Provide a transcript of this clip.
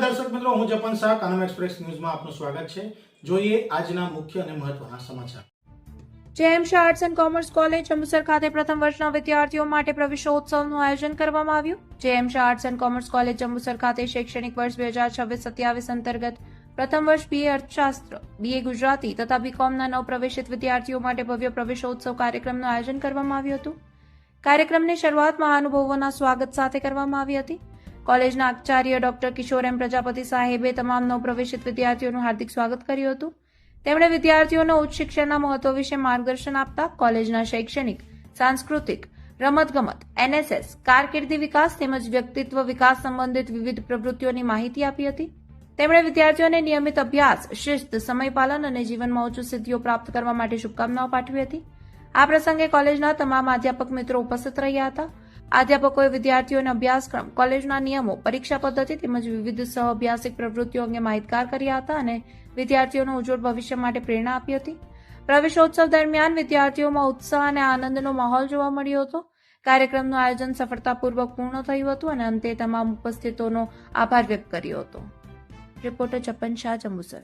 દર્શક મિત્રો, હું જપન શાહ, કાનમ એક્સપ્રેસ ન્યૂઝમાં આપનું સ્વાગત છે। જોઈએ આજના મુખ્ય અને મહત્વના સમાચાર। JM Shah arts and commerce college Jambusar ખાતે પ્રથમ વર્ષના વિદ્યાર્થીઓ માટે પ્રવેશોત્સવનું આયોજન કરવામાં આવ્યું। JM Shah arts and commerce college Jambusar ખાતે શૈક્ષણિક વર્ષ 2026-27 અંતર્ગત પ્રથમ વર્ષ બીએ અર્થશાસ્ત્ર, બીએ ગુજરાતી તથા બીકોમના નવપ્રવેશિત વિદ્યાર્થીઓ માટે ભવ્ય પ્રવેશોત્સવ કાર્યક્રમનું આયોજન કરવામાં આવ્યું હતું। કાર્યક્રમની શરૂઆત મહાનુભાવોના સ્વાગત સાથે કરવામાં આવી હતી। કોલેજના આચાર્ય ડોક્ટર કિશોર એમ પ્રજાપતિ સાહેબે તમામ નવપ્રવેશિત વિદ્યાર્થીઓનું હાર્દિક સ્વાગત કર્યું હતું। તેમણે વિદ્યાર્થીઓને ઉચ્ચ શિક્ષણના મહત્વ વિશે માર્ગદર્શન આપતા કોલેજના શૈક્ષણિક, સાંસ્કૃતિક, રમતગમત, એનએસએસ, કારકિર્દી વિકાસ તેમજ વ્યક્તિત્વ વિકાસ સંબંધિત વિવિધ પ્રવૃત્તિઓની માહિતી આપી હતી। તેમણે વિદ્યાર્થીઓને નિયમિત અભ્યાસ, શિસ્ત, સમયપાલન અને જીવનમાં ઉચ્ચ સિદ્ધિઓ પ્રાપ્ત કરવા માટે શુભકામનાઓ પાઠવી હતી। આ પ્રસંગે કોલેજના તમામ અધ્યાપક મિત્રો ઉપસ્થિત રહ્યા હતા। અધ્યાપકોએ વિદ્યાર્થીઓને અભ્યાસક્રમ, કોલેજના નિયમો, પરીક્ષા પદ્ધતિ તેમજ વિવિધ સહ અભ્યાસિક પ્રવૃત્તિઓ અંગે માહિતગાર કર્યા હતા અને વિદ્યાર્થીઓનું ઉજ્જવળ ભવિષ્ય માટે પ્રેરણા આપી હતી। પ્રવેશોત્સવ દરમિયાન વિદ્યાર્થીઓમાં ઉત્સાહ અને આનંદનો માહોલ જોવા મળ્યો હતો। કાર્યક્રમનું આયોજન સફળતાપૂર્વક પૂર્ણ થયું હતું અને અંતે તમામ ઉપસ્થિતોનો આભાર વ્યક્ત કર્યો હતો। રિપોર્ટર જપન શાહ, જંબુસર।